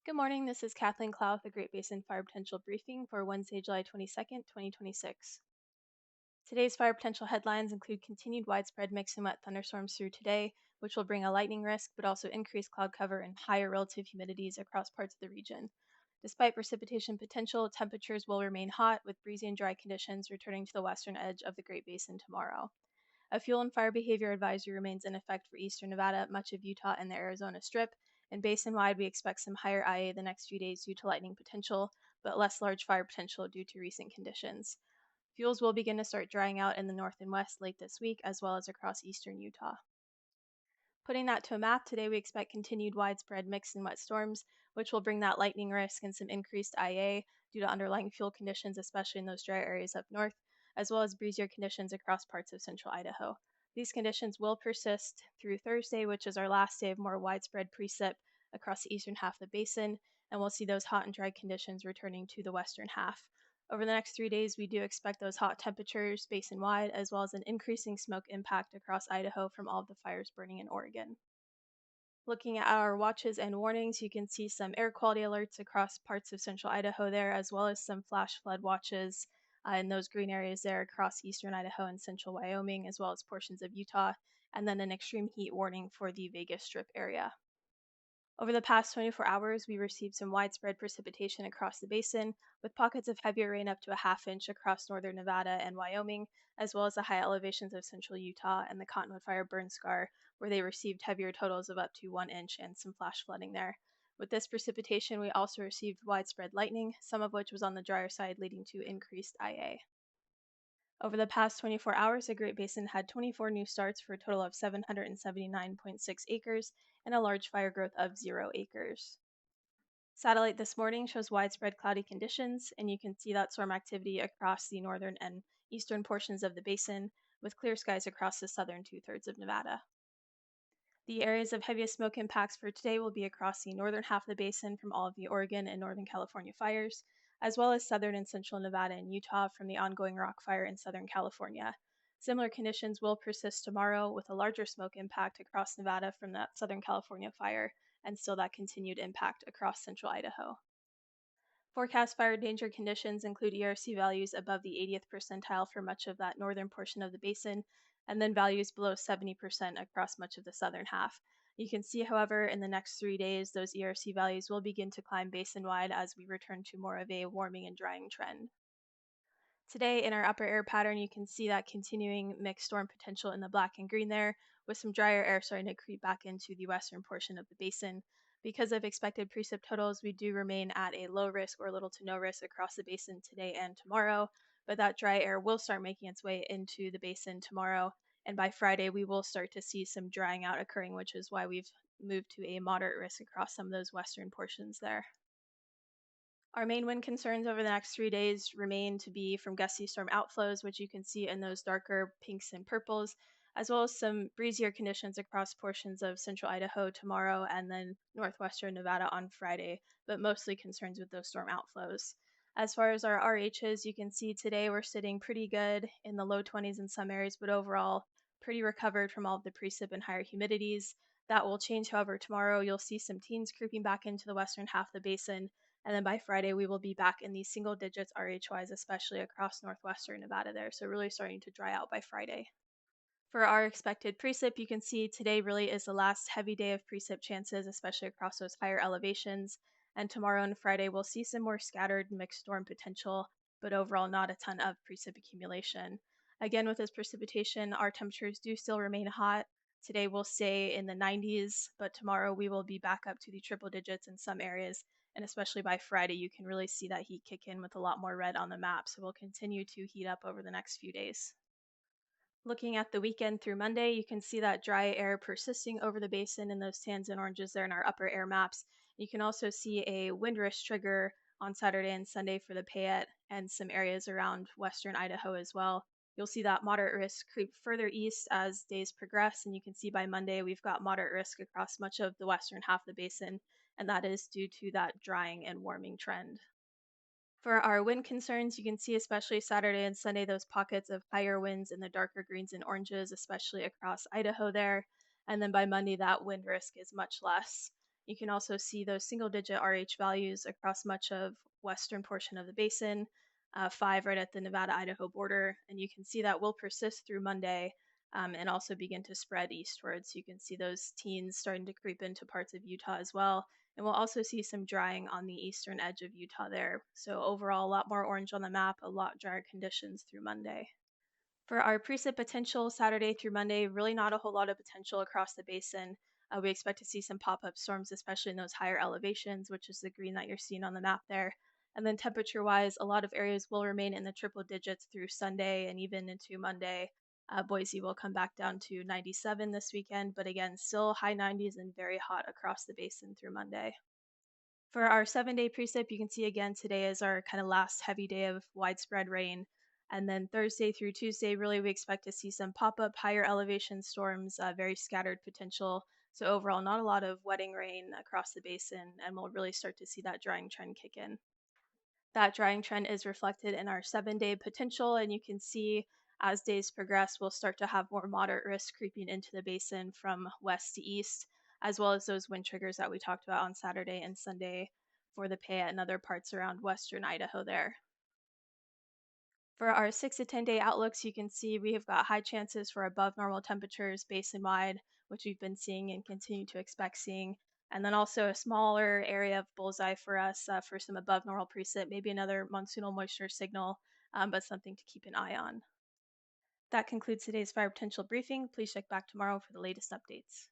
Good morning. This is Kathleen Clow with the Great Basin Fire Potential Briefing for Wednesday, July 22nd, 2026. Today's fire potential headlines include continued widespread mixed and wet thunderstorms through today, which will bring a lightning risk but also increased cloud cover and higher relative humidities across parts of the region. Despite precipitation potential, temperatures will remain hot with breezy and dry conditions returning to the western edge of the Great Basin tomorrow. A fuel and fire behavior advisory remains in effect for eastern Nevada, much of Utah, and the Arizona Strip. And basin-wide, we expect some higher IA the next few days due to lightning potential, but less large fire potential due to recent conditions. Fuels will begin to start drying out in the north and west late this week, as well as across eastern Utah. Putting that to a map, today we expect continued widespread mixed and wet storms, which will bring that lightning risk and some increased IA due to underlying fuel conditions, especially in those dry areas up north, as well as breezier conditions across parts of central Idaho. These conditions will persist through Thursday, which is our last day of more widespread precip across the eastern half of the basin, and we'll see those hot and dry conditions returning to the western half. Over the next 3 days, we do expect those hot temperatures basin wide, as well as an increasing smoke impact across Idaho from all of the fires burning in Oregon. Looking at our watches and warnings, you can see some air quality alerts across parts of central Idaho there, as well as some flash flood watches in those green areas there across eastern Idaho and central Wyoming, as well as portions of Utah, and then an extreme heat warning for the Vegas Strip area. Over the past 24 hours, we received some widespread precipitation across the basin, with pockets of heavier rain up to a half inch across northern Nevada and Wyoming, as well as the high elevations of central Utah and the Cottonwood Fire burn scar, where they received heavier totals of up to 1 inch and some flash flooding there. With this precipitation, we also received widespread lightning, some of which was on the drier side, leading to increased IA. Over the past 24 hours, the Great Basin had 24 new starts for a total of 779.6 acres and a large fire growth of 0 acres. Satellite this morning shows widespread cloudy conditions, and you can see that storm activity across the northern and eastern portions of the basin, with clear skies across the southern two-thirds of Nevada. The areas of heaviest smoke impacts for today will be across the northern half of the basin from all of the Oregon and Northern California fires, as well as southern and central Nevada and Utah from the ongoing rock fire in Southern California. Similar conditions will persist tomorrow with a larger smoke impact across Nevada from that Southern California fire and still that continued impact across central Idaho. Forecast fire danger conditions include ERC values above the 80th percentile for much of that northern portion of the basin, and then values below 70% across much of the southern half. You can see, however, in the next 3 days, those ERC values will begin to climb basin-wide as we return to more of a warming and drying trend. Today, in our upper air pattern, you can see that continuing mixed storm potential in the black and green there, with some drier air starting to creep back into the western portion of the basin. Because of expected precip totals, we do remain at a low risk or little to no risk across the basin today and tomorrow, but that dry air will start making its way into the basin tomorrow, and by Friday, we will start to see some drying out occurring, which is why we've moved to a moderate risk across some of those western portions there. Our main wind concerns over the next 3 days remain to be from gusty storm outflows, which you can see in those darker pinks and purples, as well as some breezier conditions across portions of central Idaho tomorrow and then northwestern Nevada on Friday, but mostly concerns with those storm outflows. As far as our RHs, you can see today we're sitting pretty good in the low 20s in some areas, but overall pretty recovered from all of the precip and higher humidities. That will change, however, tomorrow. You'll see some teens creeping back into the western half of the basin, and then by Friday, we will be back in these single digits RH-wise, especially across northwestern Nevada there. So really starting to dry out by Friday. For our expected precip, you can see today really is the last heavy day of precip chances, especially across those higher elevations. And tomorrow and Friday, we'll see some more scattered mixed storm potential, but overall not a ton of precip accumulation. Again, with this precipitation, our temperatures do still remain hot. Today we'll stay in the 90s, but tomorrow we will be back up to the triple digits in some areas, and especially by Friday, you can really see that heat kick in with a lot more red on the map. So we'll continue to heat up over the next few days. Looking at the weekend through Monday, you can see that dry air persisting over the basin in those tans and oranges there in our upper air maps. You can also see a wind risk trigger on Saturday and Sunday for the Payette and some areas around western Idaho as well. You'll see that moderate risk creep further east as days progress, and you can see by Monday we've got moderate risk across much of the western half of the basin, and that is due to that drying and warming trend. For our wind concerns, you can see especially Saturday and Sunday those pockets of higher winds in the darker greens and oranges, especially across Idaho there. And then by Monday, that wind risk is much less. You can also see those single digit RH values across much of western portion of the basin, 5 right at the Nevada-Idaho border, and you can see that will persist through Monday and also begin to spread eastwards. You can see those teens starting to creep into parts of Utah as well. And we'll also see some drying on the eastern edge of Utah there. So overall, a lot more orange on the map, a lot drier conditions through Monday. For our precip potential Saturday through Monday, really not a whole lot of potential across the basin. We expect to see some pop up storms, especially in those higher elevations, which is the green that you're seeing on the map there. And then temperature wise, a lot of areas will remain in the triple digits through Sunday and even into Monday. Boise will come back down to 97 this weekend, but again, still high 90s and very hot across the basin through Monday. For our 7 day precip, you can see again today is our kind of last heavy day of widespread rain. And then Thursday through Tuesday, really, we expect to see some pop up higher elevation storms, very scattered potential. So, overall, not a lot of wetting rain across the basin, and we'll really start to see that drying trend kick in. That drying trend is reflected in our 7 day potential, and you can see as days progress, we'll start to have more moderate risk creeping into the basin from west to east, as well as those wind triggers that we talked about on Saturday and Sunday for the Payette and other parts around western Idaho there. For our 6 to 10 day outlooks, you can see we have got high chances for above normal temperatures basin wide, which we've been seeing and continue to expect seeing. And then also a smaller area of bullseye for us for some above normal precip, maybe another monsoonal moisture signal, but something to keep an eye on. That concludes today's fire potential briefing. Please check back tomorrow for the latest updates.